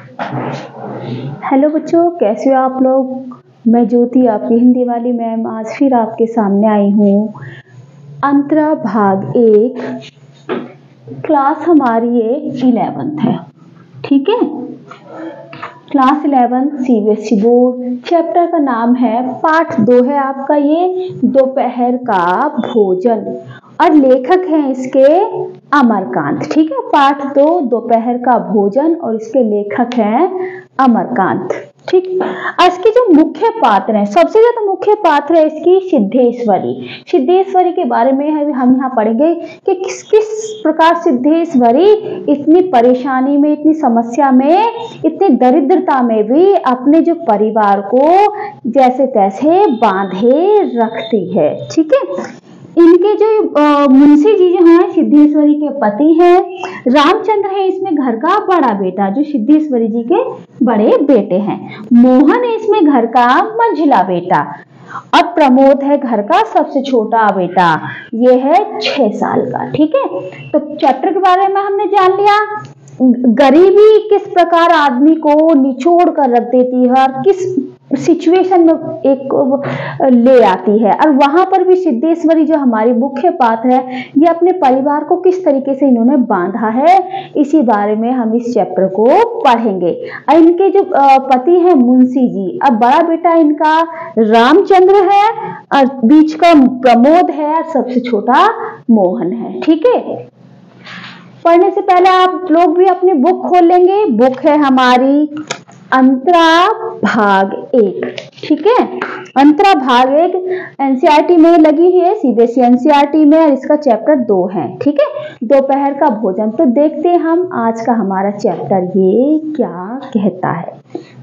Hello बच्चों, कैसे हो आप लोग। मैं ज्योति, आपकी हिंदी वाली मैम, आज फिर आपके सामने आई हूँ। अंतरा भाग 1, क्लास हमारी ये 11th है, ठीक है। Class 11 CBSE board. चैप्टर का नाम है, पाठ 2 है आपका ये, दोपहर का भोजन, और लेखक हैं इसके अमरकांत, ठीक है। पाठ 2 दोपहर का भोजन, और इसके लेखक हैं अमरकांत, ठीक। इसके जो मुख्य पात्र हैं, सबसे ज्यादा मुख्य पात्र है इसकी सिद्धेश्वरी। सिद्धेश्वरी के बारे में हम यहाँ पढ़ेंगे कि किस किस प्रकार सिद्धेश्वरी इतनी परेशानी में, इतनी समस्या में, इतनी दरिद्रता में भी अपने जो परिवार को जैसे तैसे बांधे रखती है, ठीक है। इनके जो मुंशी जी जो हैं सिद्धेश्वरी के पति हैं रामचंद्र है इसमें घर का बड़ा बेटा, जो सिद्धेश्वरी जी के बड़े बेटे हैं। मोहन है इसमें घर का मंझला बेटा, और प्रमोद है घर का सबसे छोटा बेटा, ये है 6 साल का, ठीक है। तो चैप्टर के बारे में हमने जान लिया। गरीबी किस प्रकार आदमी को निचोड़ कर रख देती है और किस सिचुएशन में एक ले आती है, और वहां पर भी सिद्धेश्वरी जो हमारी मुख्य पात्र है, ये अपने परिवार को किस तरीके से इन्होंने बांधा है, इसी बारे में हम इस चैप्टर को पढ़ेंगे। और इनके जो पति हैं मुंशी जी, अब बड़ा बेटा इनका रामचंद्र है, और बीच का प्रमोद है, और सबसे छोटा मोहन है, ठीक है। पढ़ने से पहले आप लोग भी अपनी बुक खोल लेंगे। बुक है हमारी अंतरा भाग 1, ठीक है। अंतरा भाग 1 एनसीईआरटी में लगी है, सीबीएसई एनसीईआरटी में, और इसका चैप्टर 2 है, ठीक है। दोपहर का भोजन। तो देखते हैं हम आज का हमारा चैप्टर ये क्या कहता है।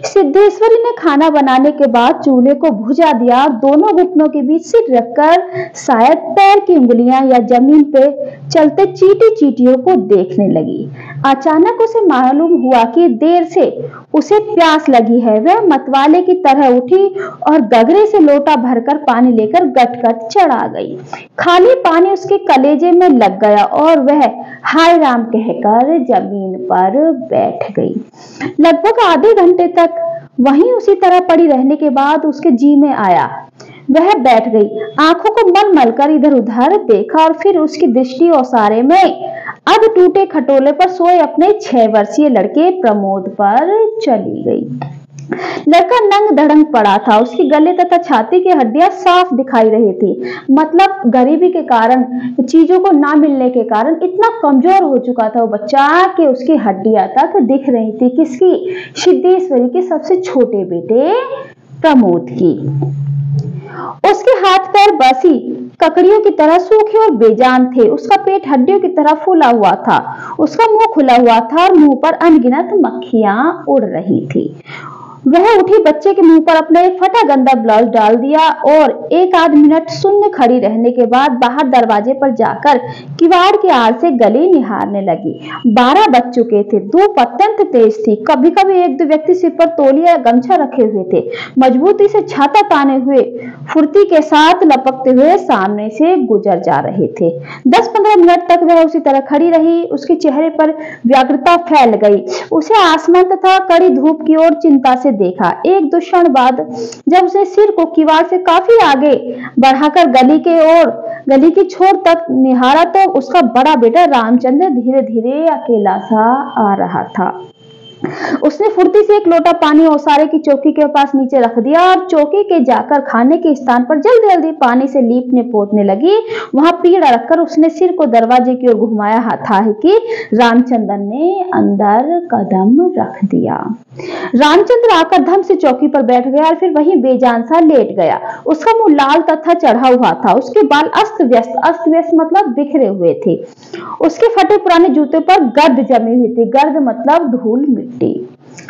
सिद्धेश्वरी ने खाना बनाने के बाद चूल्हे को बुझा दिया और दोनों घुटनों के बीच सिर रखकर शायद पैर की उंगलियां या जमीन पे चलते चींटी चींटियों को देखने लगी। अचानक उसे मालूम हुआ कि देर से उसे प्यास लगी है। वह मतवाले की तरह उठी और गगरे से लोटा भरकर पानी लेकर गटगट चढ़ा गई। खाली पानी उसके कलेजे में लग गया और वह हाय राम कहकर जमीन पर बैठ गई। लगभग आधे घंटे तक वहीं उसी तरह पड़ी रहने के बाद उसके जी में आया। वह बैठ गई, आंखों को मल मल कर इधर उधर देखा, और फिर उसकी दृष्टि ओसारे में अब टूटे खटोले पर सोए अपने 6 वर्षीय लड़के प्रमोद पर चली गई। लड़का नंग धड़ंग पड़ा था। उसके गले तथा छाती की हड्डियां साफ दिखाई रही थी। मतलब गरीबी के कारण, चीजों को ना मिलने के कारण इतना कमजोर हो चुका था वो बच्चा कि उसकी हड्डियां तक दिख रही थी। किसकी? सिद्धेश्वरी के सबसे छोटे बेटे प्रमोद की। उसके हाथ पैर बसी ककड़ियों की तरह सूखे और बेजान थे। उसका पेट हड्डियों की तरह फूला हुआ था। उसका मुंह खुला हुआ था और मुंह पर अनगिनत मक्खियां उड़ रही थी। वह उठी, बच्चे के मुंह पर अपना एक फटा गंदा ब्लाउज डाल दिया और 1 आध मिनट शून्य खड़ी रहने के बाद बाहर दरवाजे पर जाकर किवाड़ के आड़ से गली निहारने लगी। 12 बज चुके थे। धूप अत्यंत तेज थी। कभी कभी 1-2 व्यक्ति सिर पर तौलिया या गमछा रखे हुए थे, मजबूती से छाता ताने हुए फुर्ती के साथ लपकते हुए सामने से गुजर जा रहे थे। 10-15 मिनट तक वह उसी तरह खड़ी रही। उसके चेहरे पर व्यग्रता फैल गई। उसे आसमान तथा कड़ी धूप की ओर चिंता से देखा। 1-2 क्षण बाद जब उसने सिर को किवाड़ से काफी आगे बढ़ाकर गली की छोर तक निहारा तो उसका बड़ा बेटा रामचंद्र धीरे धीरे अकेला सा आ रहा था। उसने फुर्ती से एक लोटा पानी ओसारे की चौकी के पास नीचे रख दिया और चौकी के जाकर खाने के स्थान पर जल्दी जल्दी पानी से लीपने पोतने लगी। वहां पीड़ा रखकर उसने सिर को दरवाजे की ओर घुमाया था कि रामचंद्र ने अंदर कदम रख दिया। रामचंद्र आकर धम से चौकी पर बैठ गया और फिर वहीं बेजान सा लेट गया। उसका मुंह लाल तथा चढ़ा हुआ था। उसके बाल अस्त व्यस्त मतलब बिखरे हुए थे। उसके फटे पुराने जूते पर गर्द जमी हुई थी। गर्द मतलब धूल मिट्टी।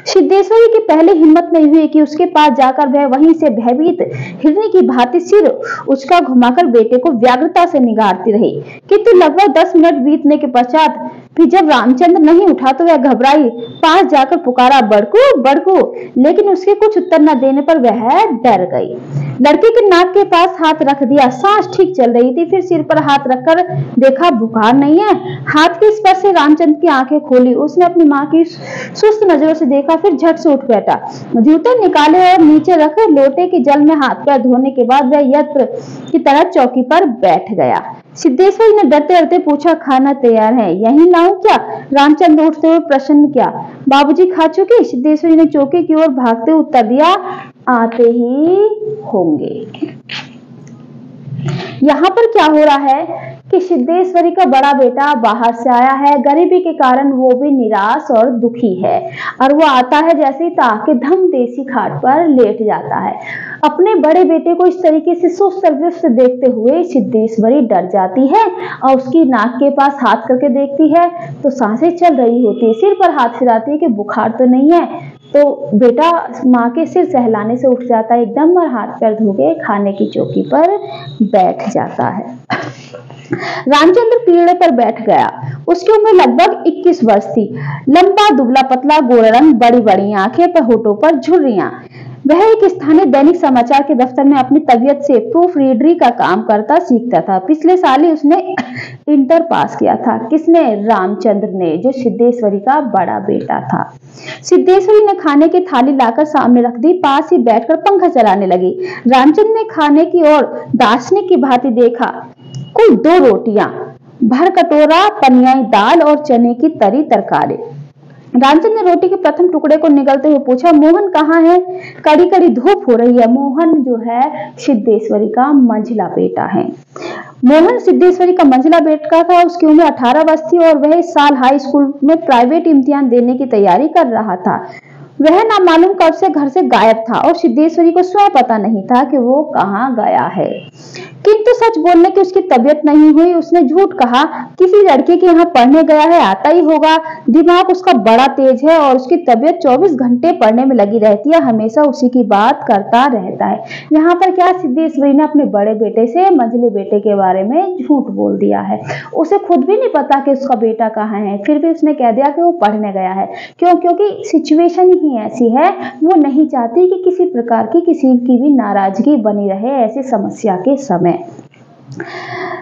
सिद्धेश्वरी की पहले हिम्मत नहीं हुई कि उसके पास जाकर वह वहीं से भयभीत हिरनी की भांति सिर उसका घुमाकर बेटे को व्यग्रता से निगारती रही। किंतु लगभग 10 मिनट बीतने के पश्चात फिर जब रामचंद्र नहीं उठा तो वह घबराई पास जाकर पुकारा, बड़कू बड़कू, लेकिन उसके कुछ उत्तर न देने पर वह डर गई। लड़के के नाक के पास हाथ रख दिया, सांस ठीक चल रही थी। फिर सिर पर हाथ रखकर देखा, बुखार नहीं है। हाथ के स्पर्श से रामचंद्र की आंखें खोली। उसने अपनी माँ की सुस्त नजरों से देखा, फिर झट से उठ बैठा। जूते निकाले और नीचे रख लोटे के जल में हाथ पैर धोने के बाद वह यंत्र की तरह चौकी पर बैठ गया। सिद्धेश्वरी ने डरते डरते पूछा, खाना तैयार है, यहीं लाऊं क्या? रामचंद्र उठते हुए प्रश्न किया। बाबूजी खा चुके? सिद्धेश्वरी ने चौके की ओर भागते उत्तर दिया, आते ही होंगे। यहाँ पर क्या हो रहा है कि सिद्धेश्वरी का बड़ा बेटा बाहर से आया है। गरीबी के कारण वो भी निराश और दुखी है और वो आता है जैसे ही ताकि धम देसी खाट पर लेट जाता है। अपने बड़े बेटे को इस तरीके से सुस्त देखते हुए सिद्धेश्वरी डर जाती है और उसकी नाक के पास हाथ करके देखती है तो सांसें चल रही होती है। सिर पर हाथ फिराती है कि बुखार तो नहीं है, तो बेटा माँ के सिर सहलाने से उठ जाता है एकदम और हाथ पैर धो के खाने की चौकी पर बैठ जाता है। रामचंद्र पीढ़े पर बैठ गया। उसकी उम्र लगभग 21 वर्ष थी। लंबा दुबला पतला गोरा रंग, बड़ी बड़ी आंखें पर होठों पर झुर्रियां। वह एक स्थानीय दैनिक समाचार के दफ्तर में अपनी तबीयत से प्रूफ रीडरी का काम करता सीखता था। पिछले साल ही उसने इंटर पास किया था। किसने? रामचंद्र ने, जो सिद्धेश्वरी का बड़ा बेटा था। सिद्धेश्वरी ने खाने की थाली लाकर सामने रख दी, पास ही बैठकर पंखा चलाने लगी। रामचंद्र ने खाने की ओर दार्शनिक की भांति देखा। कुल 2 रोटियां, भर कटोरा पनियाई दाल और चने की तरी तरकारी। रामचंद्र ने रोटी के प्रथम टुकड़े को निगलते हुए पूछा, मोहन कहाँ है? कड़ी कड़ी धूप हो रही है। मोहन जो है सिद्धेश्वरी का मंझला बेटा है। मोहन सिद्धेश्वरी का मंझला बेटा था। उसकी उम्र 18 वर्ष थी और वह इस साल हाई स्कूल में प्राइवेट इम्तिहान देने की तैयारी कर रहा था। वह ना मालूम कब से घर से गायब था और सिद्धेश्वरी को स्वयं पता नहीं था कि वो कहाँ गया है। किंतु सच बोलने की उसकी तबीयत नहीं हुई। उसने झूठ कहा, किसी लड़के के यहाँ पढ़ने गया है, आता ही होगा। दिमाग उसका बड़ा तेज है और उसकी तबीयत 24 घंटे पढ़ने में लगी रहती है, हमेशा उसी की बात करता रहता है। यहाँ पर क्या, सिद्धेश्वरी ने अपने बड़े बेटे से मंझले बेटे के बारे में झूठ बोल दिया है। उसे खुद भी नहीं पता कि उसका बेटा कहाँ है, फिर भी उसने कह दिया कि वो पढ़ने गया है। क्यों? क्योंकि सिचुएशन ही ऐसी है। वो नहीं चाहती कि किसी प्रकार की किसी की भी नाराजगी बनी रहे ऐसी समस्या के समय।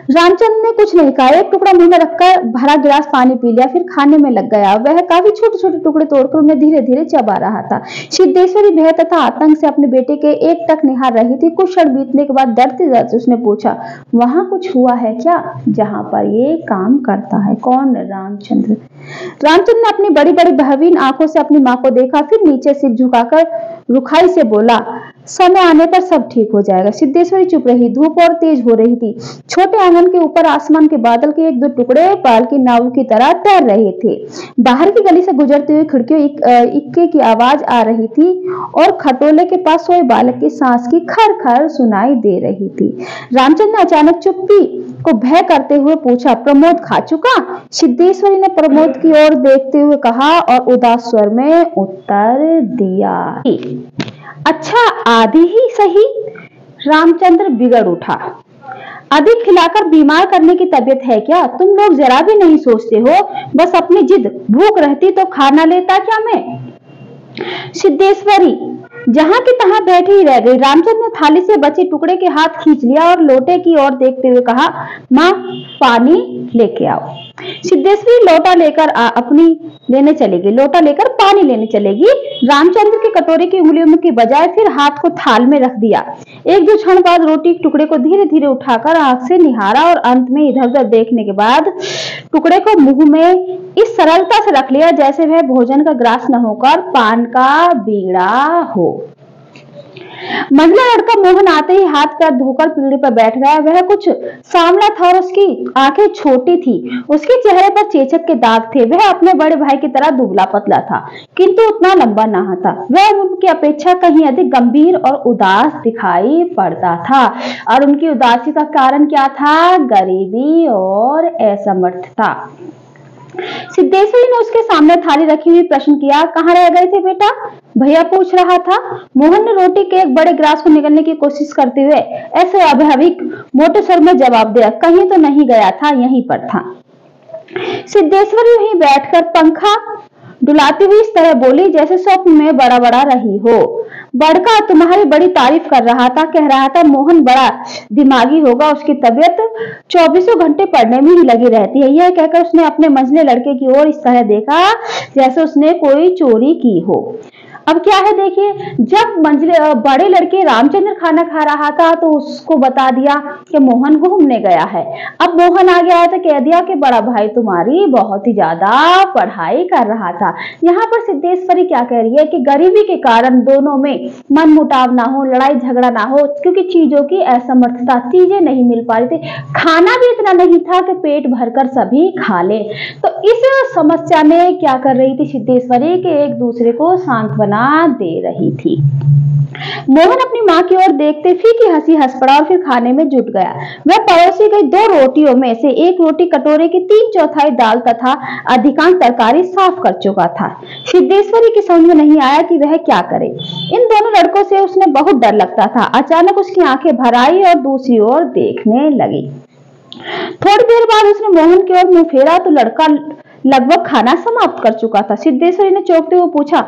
रामचंद्र ने कुछ नहीं कहा, एक टुकड़ा मुंह में रखकर भरा गिलास पानी पी लिया, फिर खाने में लग गया। वह काफी छोटे छोटे टुकड़े तोड़कर उन्हें धीरे धीरे चबा रहा था। सिद्धेश्वरी भय तथा आतंक से अपने बेटे के एक टक निहार रही थी। कुछ क्षण बीतने के बाद डरते डरते उसने पूछा, वहां कुछ हुआ है क्या जहां पर ये काम करता है? कौन? रामचंद्र। रामचंद्र ने अपनी बड़ी बड़ी बहवीन आंखों से अपनी माँ को देखा, फिर नीचे सिर झुकाकर रुखाई से बोला, समय आने पर सब ठीक हो जाएगा। सिद्धेश्वरी चुप रही। धूप और तेज हो रही थी। छोटे आंगन के ऊपर आसमान के बादल के 1-2 टुकड़े पाल की नाव की तरह तैर रहे थे। बाहर की गली से गुजरते हुए खिड़कियों इक्के की आवाज आ रही थी और खटोले के पास सोए बालक की सांस की खर खर सुनाई दे रही थी। रामचंद्र ने अचानक चुप्पी को भय करते हुए पूछा, प्रमोद खा चुका? सिद्धेश्वरी ने प्रमोद की ओर देखते हुए कहा और उदास स्वर में उत्तर दिया, अच्छा आधी ही सही। रामचंद्र बिगड़ उठा। अधिक खिलाकर बीमार करने की तबीयत है क्या? तुम लोग जरा भी नहीं सोचते हो, बस अपनी जिद। भूख रहती तो खाना लेता क्या मैं? सिद्धेश्वरी जहां की तहां बैठी ही रह गई। रामचंद्र ने थाली से बचे टुकड़े के हाथ खींच लिया और लोटे की ओर देखते हुए कहा, माँ पानी लेके आओ। सिद्धेश्वरी लोटा लेकर लोटा लेकर पानी लेने चलेगी। रामचंद्र के कटोरे की उंगलियों की बजाय फिर हाथ को थाल में रख दिया। 1-2 क्षण बाद रोटी के टुकड़े को धीरे धीरे उठाकर आंख से निहारा और अंत में इधर उधर देखने के बाद टुकड़े को मुंह में इस सरलता से रख लिया जैसे वह भोजन का ग्रास न होकर पान का बीड़ा हो। मंझला लड़का मोहन आते ही हाथ पैर धोकर पीढ़े पर बैठ गया। वह कुछ सांवला था और उसकी आंखें छोटी थी। उसके चेहरे पर चेचक के दाग थे। वह अपने बड़े भाई की तरह दुबला पतला था, किंतु उतना लंबा ना था। वह उनकी अपेक्षा कहीं अधिक गंभीर और उदास दिखाई पड़ता था। और उनकी उदासी का कारण क्या था? गरीबी और असमर्थता। सिद्धेश्वरी ने उसके सामने थाली रखी हुई प्रश्न किया, कहाँ रह गए थे बेटा? भैया पूछ रहा था। मोहन ने रोटी के एक बड़े गिलास को निगलने की कोशिश करते हुए ऐसे स्वाभाविक मोटे स्वर में जवाब दिया, कहीं तो नहीं गया था, यहीं पर था। सिद्धेश्वरी वहीं बैठकर पंखा डुलाती हुई इस तरह बोली जैसे स्वप्न में बड़ा बड़ा रही हो। बड़का तुम्हारी बड़ी तारीफ कर रहा था, कह रहा था मोहन बड़ा दिमागी होगा, उसकी तबीयत 24 घंटे पढ़ने में ही लगी रहती है। यह कहकर उसने अपने मंझले लड़के की ओर इस तरह देखा जैसे उसने कोई चोरी की हो। अब क्या है देखिए, जब बड़े लड़के रामचंद्र खाना खा रहा था तो उसको बता दिया कि मोहन घूमने गया है। अब मोहन आ गया तो कह दिया कि बड़ा भाई तुम्हारी बहुत ही ज्यादा पढ़ाई कर रहा था। यहाँ पर सिद्धेश्वरी क्या कह रही है कि गरीबी के कारण दोनों में मन मुटाव ना हो, लड़ाई झगड़ा ना हो, क्योंकि चीजों की असमर्थता, चीजें नहीं मिल पा रही थी, खाना भी इतना नहीं था कि पेट भरकर सभी खा ले। तो इस समस्या में क्या कर रही थी सिद्धेश्वरी कि एक दूसरे को सांत्वना दे रही थी। मोहन अपनी मां की ओर देखते फीकी हंसी हंस पड़ा और फिर खाने में जुट गया। वह परोसी गई 2 रोटियों में से एक रोटी कटोरे की 3/4 दाल तथा अधिकांश तरकारी साफ कर चुका था। सिद्धेश्वरी की समझ में नहीं आया कि वह क्या करे। इन दोनों लड़कों से उसने बहुत डर लगता था। अचानक उसकी आंखें भर आई और दूसरी ओर देखने लगी। थोड़ी देर बाद उसने मोहन की ओर मुंह फेरा तो लड़का लगभग खाना समाप्त कर चुका था। सिद्धेश्वरी ने चौंकते हुए पूछा,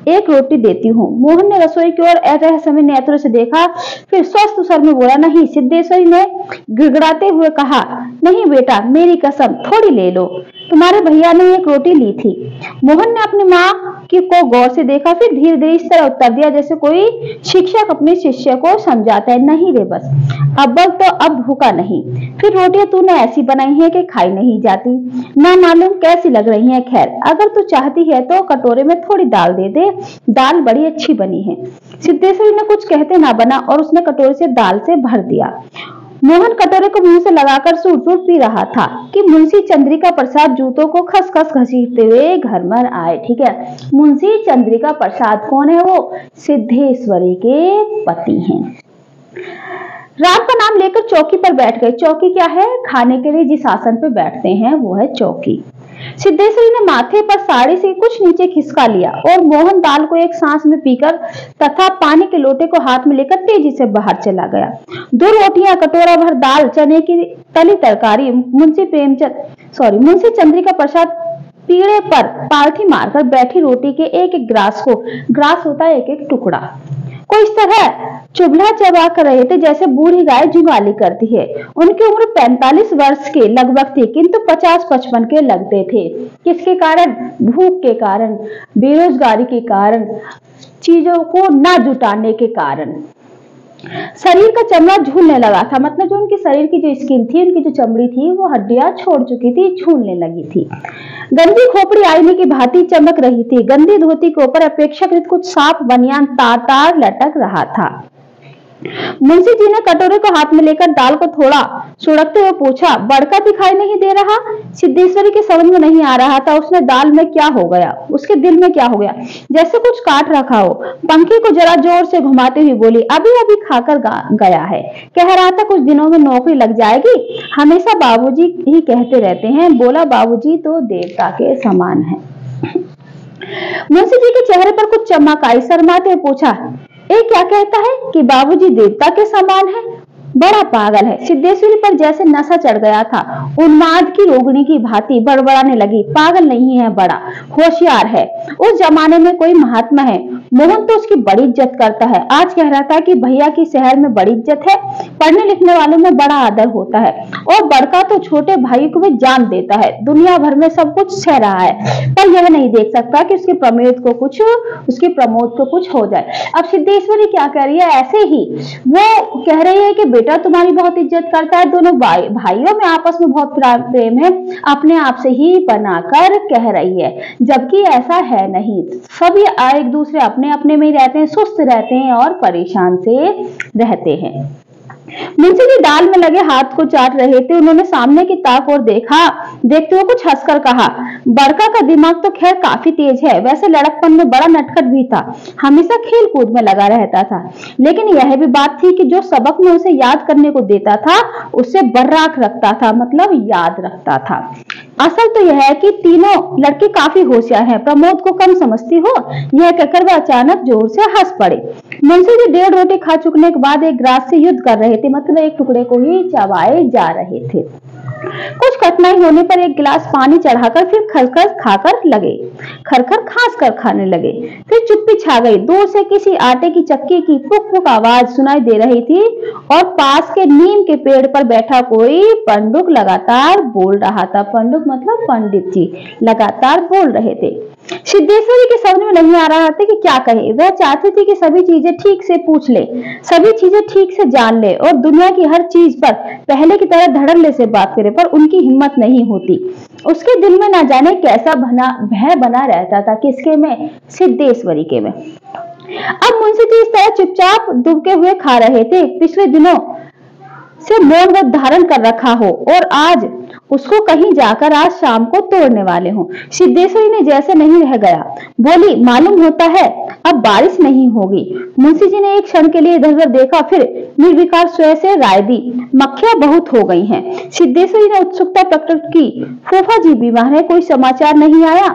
एक रोटी देती हूँ। मोहन ने रसोई की ओर रहस्यमय नेत्रों से देखा, फिर स्वस्थ स्वर में बोला, नहीं। सिद्धेश्वरी ने गिड़गिड़ाते हुए कहा, नहीं बेटा, मेरी कसम, थोड़ी ले लो, तुम्हारे भैया ने एक रोटी ली थी। मोहन ने अपनी माँ को गौर से देखा, फिर धीरे धीरे इस तरह उत्तर दिया जैसे कोई शिक्षक अपने शिष्य को समझाता है, नहीं रे बस, अब भूखा नहीं। फिर रोटियां तूने ऐसी बनाई है कि खाई नहीं जाती, ना मालूम कैसी लग रही है। खैर, अगर तू चाहती है तो कटोरे में थोड़ी दाल दे दे, दाल बड़ी अच्छी बनी है। सिद्धेश्वरी ने कुछ कहते ना बना और उसने कटोरे से दाल से भर दिया। मोहन कटोरे को मुंह से लगाकर सूट पी रहा था कि मुंशी चंद्रिका प्रसाद जूतों को खसखस घसीटते हुए घर में आए। ठीक है, मुंशी चंद्रिका प्रसाद कौन है? वो सिद्धेश्वरी के पति हैं। राम का नाम लेकर चौकी पर बैठ गए। चौकी क्या है? खाने के लिए जिस आसन पे बैठते हैं वो है चौकी। सिद्धेश्वरी ने माथे पर साड़ी से कुछ नीचे खिसका लिया और मोहन दाल को एक सांस में पीकर तथा पानी के लोटे को हाथ में लेकर तेजी से बाहर चला गया। 2 रोटियां, कटोरा भर दाल, चने की तली तरकारी, मुंशी चंद्रिका प्रसाद पीढ़े पर पालथी मारकर बैठी रोटी के एक एक ग्रास होता है एक एक टुकड़ा को इस तरह चुभला चबा कर रहे थे जैसे बूढ़ी गाय जुगाली करती है। उनकी उम्र 45 वर्ष के लगभग थी, किंतु 50-55 के लगते थे। किसके कारण? भूख के कारण, बेरोजगारी के कारण, चीजों को ना जुटाने के कारण। शरीर का चमड़ा झूलने लगा था, मतलब जो उनके शरीर की जो स्किन थी, उनकी जो चमड़ी थी, वो हड्डियां छोड़ चुकी थी, झूलने लगी थी। गंदी खोपड़ी आईने की भांति चमक रही थी। गंदी धोती के ऊपर अपेक्षाकृत कुछ साफ बनियान तार लटक रहा था। मुंशी जी ने कटोरे को हाथ में लेकर दाल को थोड़ा सुड़कते हुए पूछा, बड़का दिखाई नहीं दे रहा? सिद्धेश्वरी के समझ में नहीं आ रहा था उसने दाल में क्या हो गया, उसके दिल में क्या हो गया, जैसे कुछ काट रखा हो। पंखे को जरा जोर से घुमाते हुए बोली, अभी अभी खाकर गया है, कह रहा था कुछ दिनों में नौकरी लग जाएगी, हमेशा बाबूजी ही कहते रहते हैं। बोला, बाबूजी तो देवता के समान है। मुंशी जी के चेहरे पर कुछ चमक आई। शर्माते पूछा, ये क्या कहता है कि बाबूजी देवता के समान है? बड़ा पागल है। सिद्धेश्वरी पर जैसे नशा चढ़ गया था। उन्माद की रोगिणी की भांति बड़बड़ाने लगी, पागल नहीं है, बड़ा होशियार है। उस जमाने में कोई महात्मा है, मोहन तो उसकी बड़ी इज्जत करता है। आज कह रहा था कि भैया की शहर में बड़ी इज्जत है, पढ़ने लिखने वालों में बड़ा आदर होता है, और बड़का तो छोटे भाई को भी जान देता है। दुनिया भर में सब कुछ सह रहा है, पर यह नहीं देख सकता कि उसके प्रमोद को कुछ हो जाए। अब सिद्धेश्वरी क्या कह रही है? ऐसे ही वो कह रही है कि बेटा तुम्हारी बहुत इज्जत करता है, दोनों भाइयों में आपस में बहुत प्रेम है, अपने आप से ही बनाकर कह रही है, जबकि ऐसा है नहीं। सभी एक दूसरे अपने अपने में ही रहते हैं, सुस्त रहते हैं और परेशान से रहते हैं। मुंशी जी दाल में लगे हाथ को चाट रहे थे। उन्होंने सामने की ताक और देखा। देखते हुए कुछ हंसकर कहा, बड़का का दिमाग तो खैर काफी तेज है, वैसे लड़कपन में बड़ा नटखट भी था, हमेशा खेल कूद में लगा रहता था, लेकिन यह भी बात थी कि जो सबक में उसे याद करने को देता था उससे बर्राक रखता था, मतलब याद रखता था। असल तो यह है कि तीनों लड़के काफी होशियार हैं, प्रमोद को कम समझती हो। यह कहकर वह अचानक जोर से हंस पड़े। मुंशी जी 1.5 रोटी खा चुकने के बाद एक ग्रास से युद्ध कर रहे थे, मतलब एक टुकड़े को ही चबाए जा रहे थे। कुछ कठिनाई होने पर एक गिलास पानी चढ़ाकर फिर खरखर खास कर खाने लगे। फिर चुप्पी छा गई। दूर से किसी आटे की चक्की की पुक पुक आवाज सुनाई दे रही थी और पास के नीम के पेड़ पर बैठा कोई पंडुक लगातार बोल रहा था। पंडुक मतलब पंडित जी लगातार बोल रहे थे। सिद्धेश्वरी के समझ में नहीं आ रहा था कि क्या कहे। वह चाहती थी कि सभी चीजें ठीक से पूछ ले, सभी चीजें ठीक से जान ले और दुनिया की हर चीज पर पहले की तरह धड़ल्ले से बात करे, पर उनकी हिम्मत नहीं होती। उसके दिल में ना जाने कैसा भय बना रहता था। किसके में? सिद्धेश्वरी के में। अब मुंशी जी इस तरह चुपचाप दुबके हुए खा रहे थे। पिछले दिनों से मौन व्रत धारण कर रखा हो और आज उसको कहीं जाकर आज शाम को तोड़ने वाले हों। सिद्धेश्वरी ने जैसे नहीं रह गया, बोली, मालूम होता है अब बारिश नहीं होगी। मुंशी जी ने एक क्षण के लिए इधर उधर देखा, फिर निर्विकार स्वयं से राय दी, मक्खियां बहुत हो गई हैं। सिद्धेश्वरी ने उत्सुकता प्रकट की, फूफा जी बीमार है, कोई समाचार नहीं आया?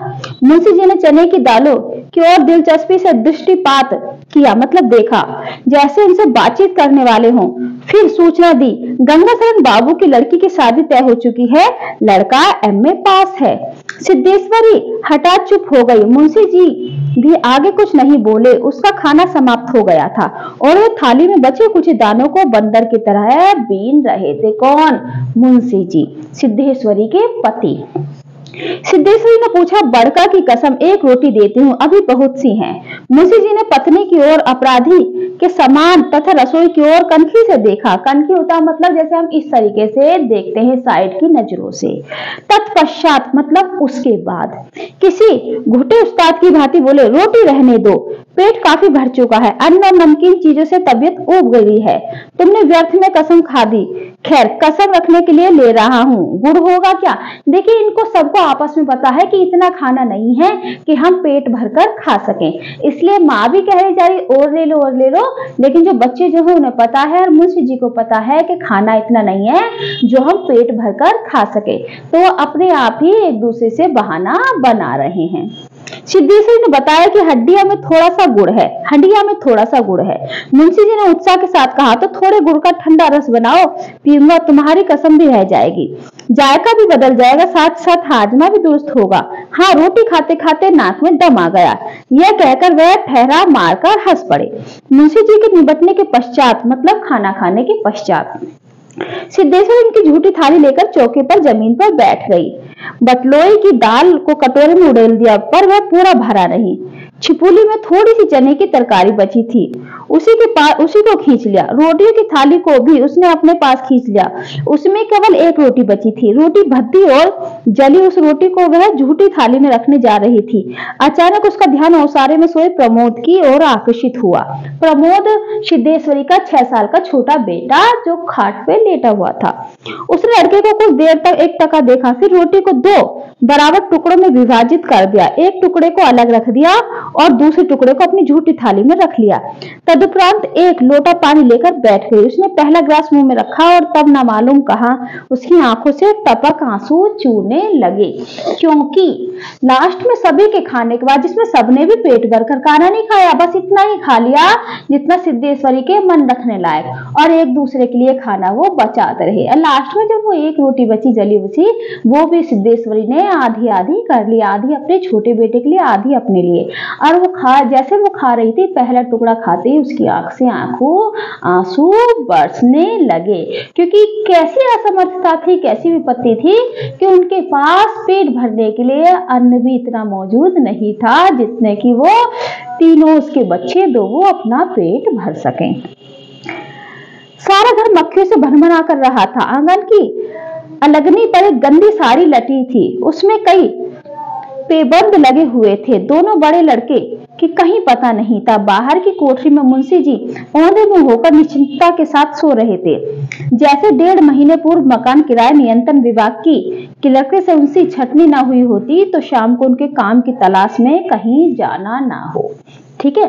मुंशी जी ने चने की दालों की ओर दिलचस्पी से दृष्टिपात किया, मतलब देखा, जैसे उनसे बातचीत करने वाले हों। फिर सूचना दी, गंगाशरण बाबू की लड़की की शादी तय हो चुकी है, लड़का एमए पास है। सिद्धेश्वरी हठात चुप हो गई। मुंशी जी भी आगे कुछ नहीं बोले। उसका खाना समाप्त हो गया था और वे थाली में बचे कुछ दानों को बंदर की तरह बीन रहे थे। कौन? मुंशी जी, सिद्धेश्वरी के पति। सिद्धेश्वरी ने पूछा, बड़का की कसम एक रोटी देती हूँ, अभी बहुत सी हैं। मुंशी जी ने पत्नी की ओर अपराधी के समान तथा रसोई की ओर कनखी से देखा। कनखी होता मतलब जैसे हम इस तरीके से देखते हैं साइड की नजरों से। तत्पश्चात मतलब उसके बाद किसी घुटे उस्ताद की भांति बोले, रोटी रहने दो, पेट काफी भर चुका है, अन्न और नमकीन चीजों से तबीयत ऊब गई है, तुमने व्यर्थ में कसम खा दी। खैर, कसम रखने के लिए ले रहा हूँ, गुड़ होगा क्या? देखिए, इनको सबको आपस में पता है कि इतना खाना नहीं है कि हम पेट भरकर खा सकें, इसलिए माँ भी कह रही जा रही और ले लो और ले लो, लेकिन जो बच्चे जो है उन्हें पता है और मुंशी जी को पता है कि खाना इतना नहीं है जो हम पेट भरकर खा सके, तो वो अपने आप ही एक दूसरे से बहाना बना रहे हैं। सिद्धेश्वरी ने बताया कि हड्डियां में थोड़ा सा गुड़ है। मुंशी जी ने उत्साह के साथ कहा, तो थोड़े गुड़ का ठंडा रस बनाओ, पीऊंगा, तुम्हारी कसम भी रह जाएगी, जायका भी बदल जाएगा, साथ साथ हाजमा भी दुरुस्त होगा। हाँ, रोटी खाते खाते नाक में दम आ गया। यह कहकर वह ठहराव मारकर हंस पड़े। मुंशी जी के निबटने के पश्चात मतलब खाना खाने के पश्चात सिद्धेश्वरी उनकी झूठी थाली लेकर चौके पर जमीन पर बैठ गई। बटलोई की दाल को कटोरे में उड़ेल दिया, पर वह पूरा भरा नहीं। छिपुली में थोड़ी सी चने की तरकारी बची थी, उसी को खींच लिया। रोटियों की थाली को भी उसने अपने पास खींच लिया, उसमें केवल एक रोटी बची थी। रोटी भद्दी और जली उस रोटी को वह झूठी थाली में रखने जा रही थी। अचानक उसका ध्यान ओसारे में सोए प्रमोद की ओर आकर्षित हुआ। प्रमोद सिद्धेश्वरी का 6 साल का छोटा बेटा जो खाट पे लेटा हुआ था। उसने लड़के को कुछ देर तक एक टका देखा, फिर रोटी को 2 बराबर टुकड़ों में विभाजित कर दिया। एक टुकड़े को अलग रख दिया और दूसरे टुकड़े को अपनी झूठी थाली में रख लिया। तदुपरांत एक लोटा पानी लेकर बैठ गई। उसने पहला ग्लास मुंह में रखा और तब ना मालूम कहां उसकी आंखों से टपक आंसू चूने लगे, क्योंकि लास्ट में सभी के खाने के बाद, जिसमें सबने भी पेट भरकर खाना नहीं खाया, बस इतना ही खा लिया जितना सिद्धेश्वरी के मन रखने लायक, और एक दूसरे के लिए खाना वो बचाते रहे। लास्ट में जब वो एक रोटी बची जली बची, वो भी सिद्धेश्वरी ने आधी आधी कर ली, आधी अपने छोटे बेटे के लिए, आधी अपने लिए। और वो जैसे वो खा रही थी, पहला टुकड़ा खाते ही उसकी आंख से आंसू बरसने लगे, क्योंकि कैसी असमर्थता थी, कैसी विपत्ति थी कि उनके पास पेट भरने के लिए अन्न भी इतना मौजूद नहीं था जितने कि वो तीनों उसके बच्चे दो वो अपना पेट भर सकें। सारा घर मक्खियों से भनभना कर रहा था। आंगन की अलगनी पर एक गंदी साड़ी लटी थी, उसमें कई पेबंद लगे हुए थे। दोनों बड़े लड़के कि कहीं पता नहीं था। बाहर की कोठरी में मुंशी जी औंधे मुंह होकर निश्चिंतता के साथ सो रहे थे, जैसे 1.5 महीने पूर्व मकान किराया नियंत्रण विभाग की क्लर्क से उनसी छटनी ना हुई होती तो शाम को उनके काम की तलाश में कहीं जाना ना हो। ठीक है,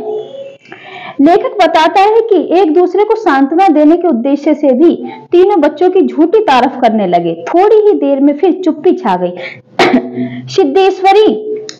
लेखक बताता है कि एक दूसरे को सांत्वना देने के उद्देश्य से भी तीनों बच्चों की झूठी तारीफ करने लगे। थोड़ी ही देर में फिर चुप्पी छा गई। सिद्धेश्वरी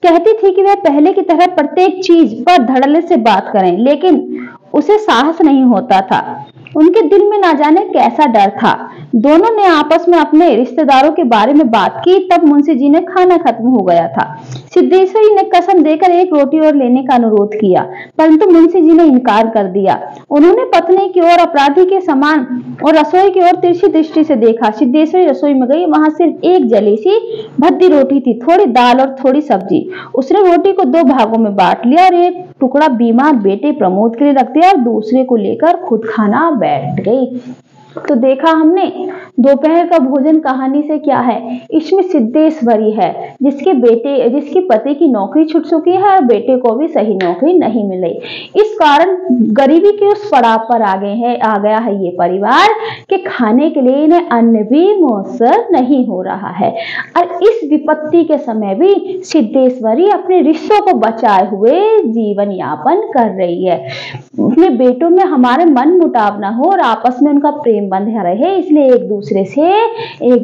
कहती थी कि वह पहले की तरह प्रत्येक चीज पर धड़ल्ले से बात करें, लेकिन उसे साहस नहीं होता था। उनके दिल में ना जाने कैसा डर था। दोनों ने आपस में अपने रिश्तेदारों के बारे में बात की, तब मुंशी जी ने खाना खत्म हो गया था। सिद्धेश्वरी ने कसम देकर एक रोटी और लेने का अनुरोध किया, परंतु मुंशी जी ने इनकार कर दिया। उन्होंने पत्नी की ओर अपराधी के समान और रसोई की ओर तिरछी दृष्टि से देखा। सिद्धेश्वरी रसोई में गई, वहां सिर्फ एक जली सी भद्दी रोटी थी, थोड़ी दाल और थोड़ी सब्जी। उसने रोटी को 2 भागों में बांट लिया और एक टुकड़ा बीमार बेटे प्रमोद के लिए रख दिया और दूसरे को लेकर खुद खाना बैठ गई। तो देखा हमने दोपहर का भोजन कहानी से क्या है। इसमें सिद्धेश्वरी है जिसके पति की नौकरी छूट चुकी है और बेटे को भी सही नौकरी नहीं मिली। इस कारण गरीबी के उस पड़ाव पर आ गया है ये परिवार कि खाने के लिए इन्हें अन्न भी मुयस्सर नहीं हो रहा है। और इस विपत्ति के समय भी सिद्धेश्वरी अपने रिश्तों को बचाए हुए जीवन यापन कर रही है। अपने बेटों में हमारे मन मुटाव न हो और आपस में उनका प्रेम बंधा रहे, इसलिए एक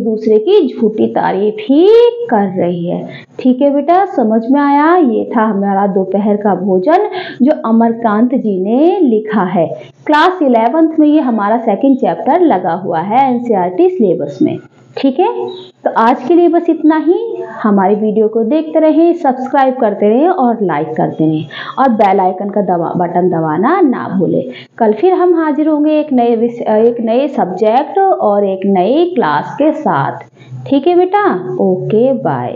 दूसरे की झूठी तारीफ ही कर रही है। ठीक है बेटा, समझ में आया? ये था हमारा दोपहर का भोजन जो अमरकांत जी ने लिखा है। क्लास 11th में ये हमारा 2nd चैप्टर लगा हुआ है एनसीईआरटी सिलेबस में। ठीक है, तो आज के लिए बस इतना ही। हमारी वीडियो को देखते रहें, सब्सक्राइब करते रहें और लाइक करते रहें और बेल आइकन का बटन दबाना ना भूलें। कल फिर हम हाजिर होंगे एक नए सब्जेक्ट और एक नई क्लास के साथ। ठीक है बेटा, ओके बाय।